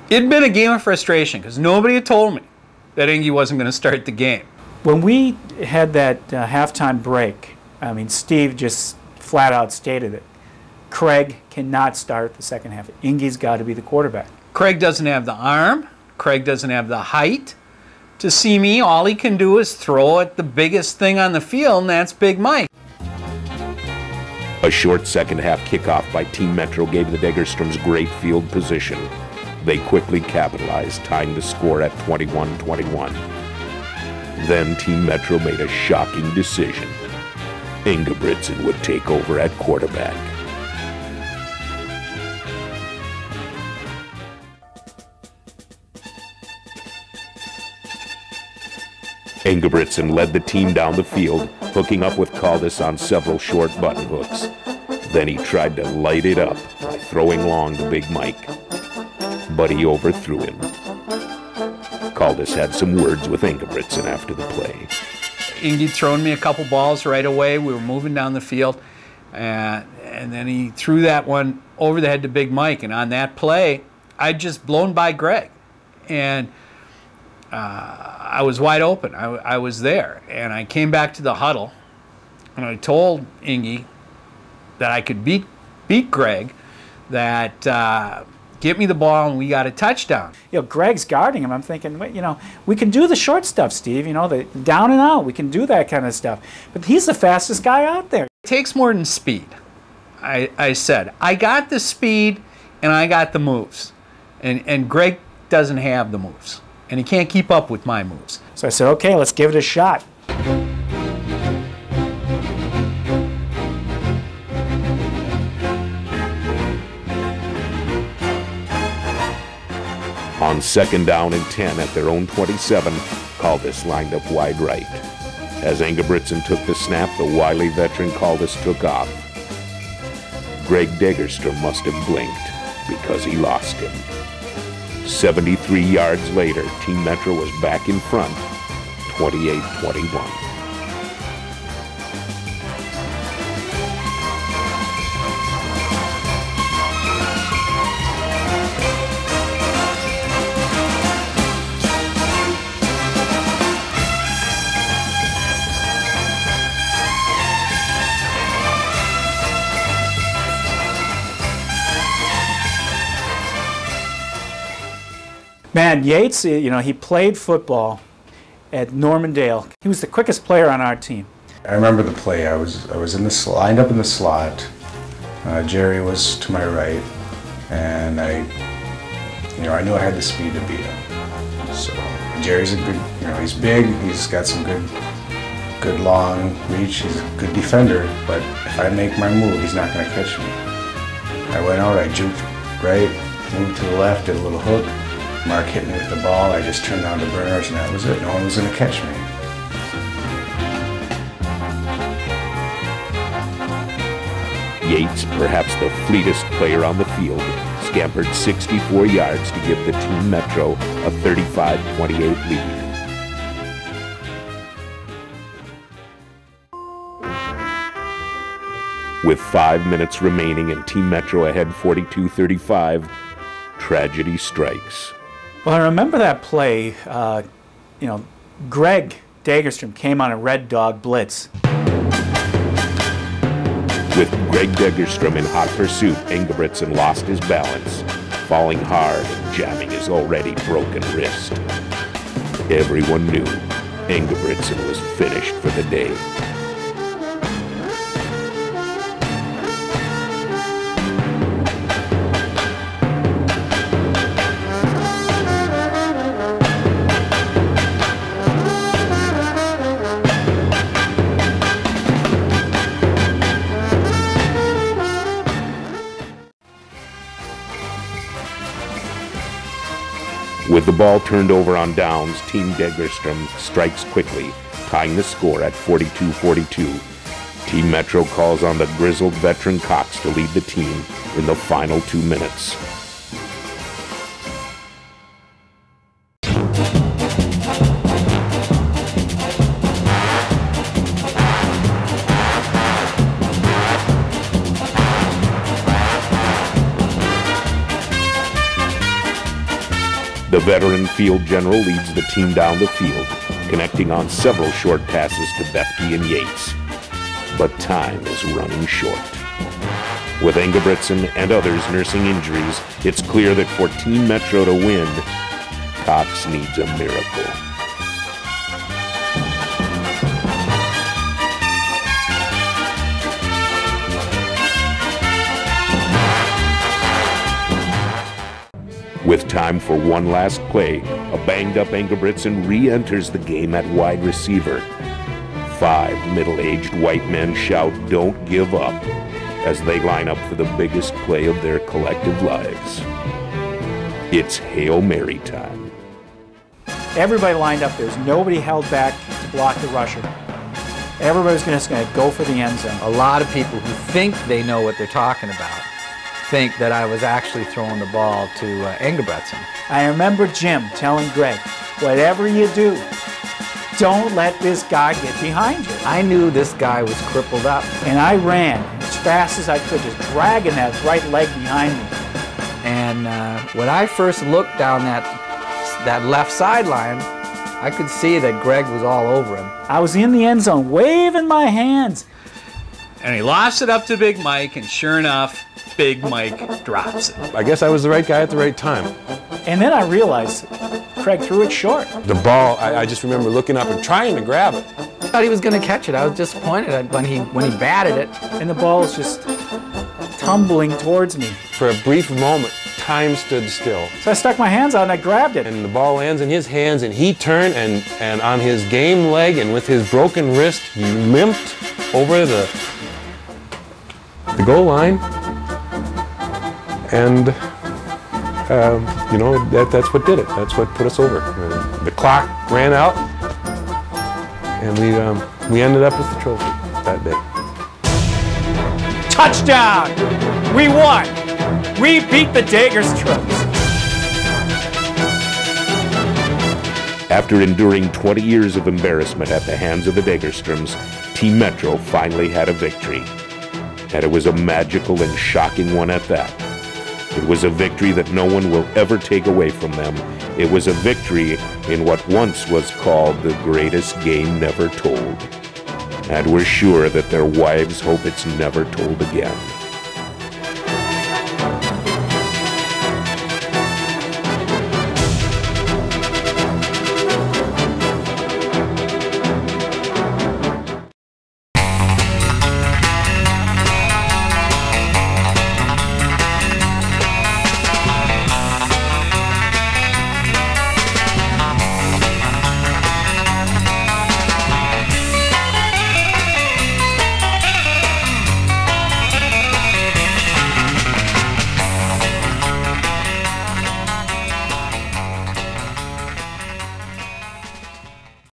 It'd been a game of frustration because nobody had told me that Ingy wasn't going to start the game. When we had that halftime break, I mean, Steve just flat out stated it. Craig cannot start the second half. Ingy's got to be the quarterback. Craig doesn't have the arm. Craig doesn't have the height to see me. All he can do is throw at the biggest thing on the field, and that's Big Mike. A short second half kickoff by Team Metro gave the Degerstroms great field position. They quickly capitalized, tying the score at 21-21. Then Team Metro made a shocking decision. Engebretson would take over at quarterback. Engebretson led the team down the field, hooking up with Caldas on several short button hooks. Then he tried to light it up by throwing long to Big Mike, but he overthrew him. Caldas had some words with Engebretson after the play. Ingy thrown me a couple balls right away. We were moving down the field, and then he threw that one over the head to Big Mike. And on that play, I'd just blown by Greg, and I was wide open. I was there, and I came back to the huddle, and I told Ingy that I could beat Greg, that get me the ball and we got a touchdown. You know, Greg's guarding him. I'm thinking, you know, we can do the short stuff, Steve. You know, the down and out. We can do that kind of stuff. But he's the fastest guy out there. It takes more than speed. I said, I got the speed and I got the moves, and Greg doesn't have the moves, and he can't keep up with my moves. So I said, okay, let's give it a shot. On second down and 10 at their own 27, Caldas lined up wide right. As Engebretson took the snap, the wily veteran Caldas took off. Greg Degerstrom must have blinked because he lost him. 73 yards later, Team Metro was back in front, 28-21. Man, Yates, you know, he played football at Normandale. He was the quickest player on our team. I remember the play. I was lined up in the slot. Jerry was to my right, and I knew I had the speed to beat him. So Jerry's a good, you know, he's big. He's got some good long reach. He's a good defender. But if I make my move, he's not going to catch me. I went out. I juked right, moved to the left, did a little hook. Mark hit me with the ball. I just turned on the burners, and that was it. No one was going to catch me. Yates, perhaps the fleetest player on the field, scampered 64 yards to give the Team Metro a 35-28 lead. With 5 minutes remaining and Team Metro ahead 42-35, tragedy strikes. Well, I remember that play. You know, Greg Degerstrom came on a Red Dog blitz. With Greg Degerstrom in hot pursuit, Engebretson lost his balance, falling hard and jamming his already broken wrist. Everyone knew Engebretson was finished for the day. With the ball turned over on downs, Team Degerstrom strikes quickly, tying the score at 42-42. Team Metro calls on the grizzled veteran Cox to lead the team in the final 2 minutes. The veteran field general leads the team down the field, connecting on several short passes to Bethke and Yates. But time is running short. With Engebretson and others nursing injuries, it's clear that for Team Metro to win, Cox needs a miracle. With time for one last play, a banged-up Engebretson re-enters the game at wide receiver. 5 middle-aged white men shout, "Don't give up," as they line up for the biggest play of their collective lives. It's Hail Mary time. Everybody lined up. There's nobody held back to block the rusher. Everybody's just going to go for the end zone. A lot of people who think they know what they're talking about think that I was actually throwing the ball to Engebretson. I remember Jim telling Greg, whatever you do, don't let this guy get behind you. I knew this guy was crippled up. And I ran as fast as I could, just dragging that right leg behind me. And when I first looked down that left sideline, I could see that Greg was all over him. I was in the end zone, waving my hands. And he lofts it up to Big Mike, and sure enough, Big Mike drops it. I guess I was the right guy at the right time. And then I realized Craig threw it short. The ball, I just remember looking up and trying to grab it. I thought he was going to catch it. I was disappointed when he batted it. And the ball was just tumbling towards me. For a brief moment, time stood still. So I stuck my hands out and I grabbed it. And the ball lands in his hands, and he turned, and on his game leg and with his broken wrist, he limped over the goal line. And you know, that's what did it. That's what put us over. The clock ran out, and we ended up with the trophy that day. Touchdown! We won! We beat the Degerstroms! After enduring 20 years of embarrassment at the hands of the Degerstroms, Team Metro finally had a victory. And it was a magical and shocking one at that. It was a victory that no one will ever take away from them. It was a victory in what once was called the greatest game never told. And we're sure that their wives hope it's never told again.